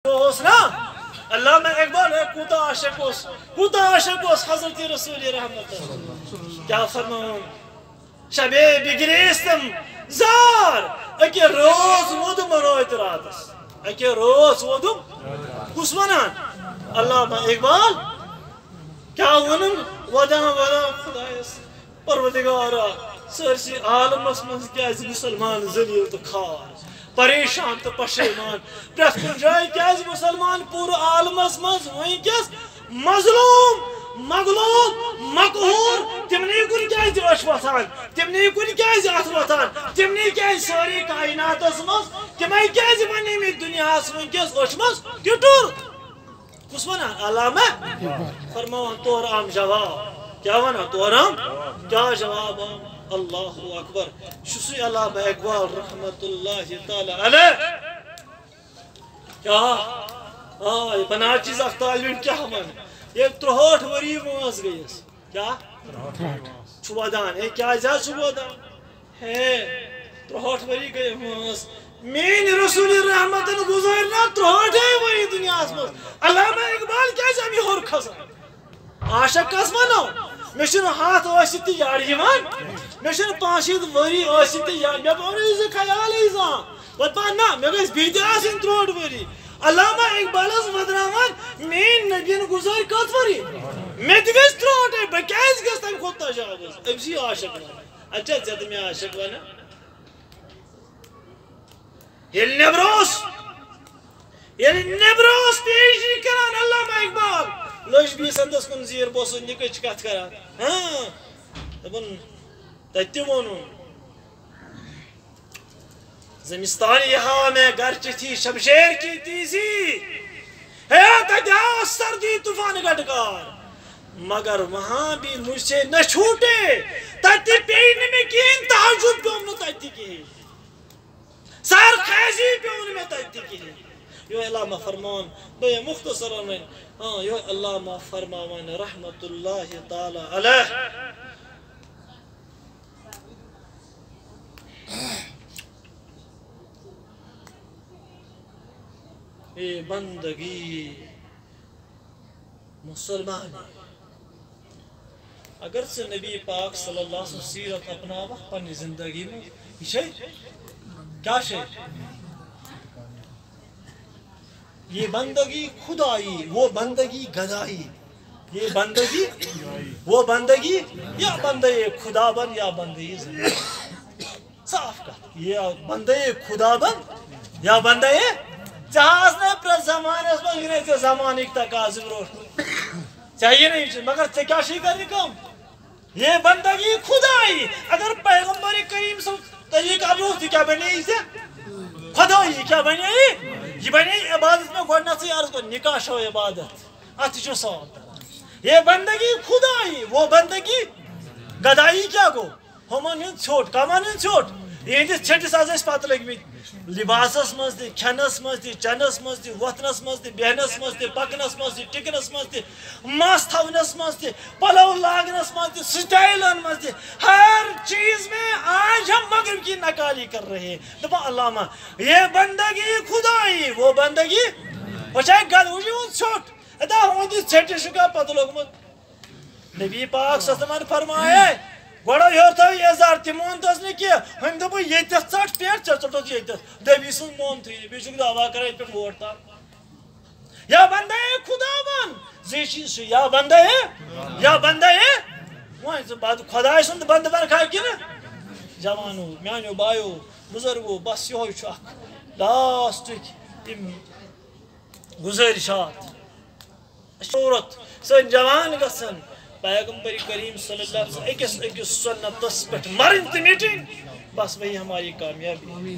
نا علامہ اقبال کوتا عاشق اس حضرت رسول رحمت کیا فرماؤں شبے بگریستم زار اکی روز ودم رویت راتس اکی روز ودم کس ونان علامہ اقبال کیا ونم ودام خدایس پروردگارا سرسی عالمس من کیازِ مسلمان ذلیل تو کھار پریشان تو پشیمان پریت کن جائے کیازِ مسلمان پور عالمس مز ونکس مظلوم مغلوب مقہور تمنی کن کیازِ اش وتھان تمنی کن کیازِ اتھ وتھان تمنی کیازِ ساری کائناتس مز تمے کیازِ بنیمت دنیاہس ونکس اش مز ٹٹر کس ونان علامہ فرماوان تور عام جواب کیا ونان تور عام کیا جواب اللہ اکبر شسی علامہ اقبال رحمت اللہ تعالی علیہ کیا بنا چیز اخ طالبین کیا من یہ 63 وری ماز گئیس کیا چھو ودان ہے کیا جا چھو ودان ہے 63 وری گئی ماز مین رسول رحمت گزارنا 63 وری دنیا اسمت علامہ اقبال کیا جامی ہور کھزا عاشق کس منو مشن ہاتھ واسطی یار یوان مشن 5 وری واسطی یار مے پوری ز خیال ایزان وتپا نا مے گس بیتی آسن 63 وری علامہ اقبال اس ودراوان مین نبین گزار کت وری مے دگس 63 بہ کیاز گس تم خود تجاوز ابسی عاشق اچھا زد میں عاشق ونا یل نبروس پیشی کران علامہ اقبال لوش بھی سندس کن زیر بوسو نکچ کت کران ہاں دبن تتی ونو زمستانی یہاں میں گرچ تھی شمشیر کی تیزی ہے تجا سردی طوفان گٹکار مگر وہاں بھی مجھ سے نہ چھوٹے تتی پینے میں کین تحجد پہ امنو تتی کی سار خیزی پہ ان میں تتی کی یہ علامہ فرمان بے مختصر میں ہاں یہ علامہ فرمان رحمت اللہ تعالی علیہ اے بندگی مسلمان اگر سے نبی پاک صلی اللہ علیہ وسلم سیرت اپنا وقت پنی زندگی میں یہ کیا یہ بندگی خدائی وہ بندگی گدائی یہ بندگی وہ بندگی یا بندے خدا بن یا بندے زندگی صاف کا یہ بندے خدا بن یا بندے جہاز نے پر زمانے اس میں انگریزی زمانے کی تقاضی روشن چاہیے نہیں مگر کیا شی کرنی کم یہ بندگی خدائی اگر پیغمبر کریم صلی طریقہ روح تھی کیا بنے اسے خدائی کیا بنے یہ بنے عبادت میں گوڑنا سے عرض کو نکاح شو عبادت اتشو سوال یہ بندگی خدائی وہ بندگی گدائی کیا گو ہمان ہند چھوٹ کمان ہند چھوٹ یہ ہندس چھٹس آز اس پات لگ لباسس مز دی کھنس مز دی چنس مز دی وطنس مز دی بہنس مز دی پکنس مز دی ٹکنس مز دی ماس تھونس مز دی پلو لاگنس مز دی سٹائلن مز دی ہر چیز میں آج ہم مغرب کی نکالی کر رہے ہیں دبا علامہ یہ بندگی خدائی وہ بندگی وچھائے گل ہوئی ہوں چھوٹ ادا ہوں دی چھٹی شکا پتہ لوگ مد نبی پاک صلی اللہ علیہ وسلم فرمائے گوڑا یہ تھا یہ زار تیمون تاز نے کیا ہم دبا یہ تیس ساٹھ پیٹ چڑھتا یہ تیس دیوی سن مون تھی بیچک دعویٰ کرے پر ووٹتا یا بندہ ہے خدا بان زیشی سو یا بندہ ہے یا بندہ ہے وہاں سے بات خدا سن بند بان کھائے کی نا جوانو میانو بایو بزرگو بس یہ ہوئی چاک لاسٹ گزارشات شورت سن جوان گسن پیغمبر کریم صلی اللہ علیہ وسلم ایک سنت تس پٹ مرن تمیٹن بس وہی ہماری کامیابی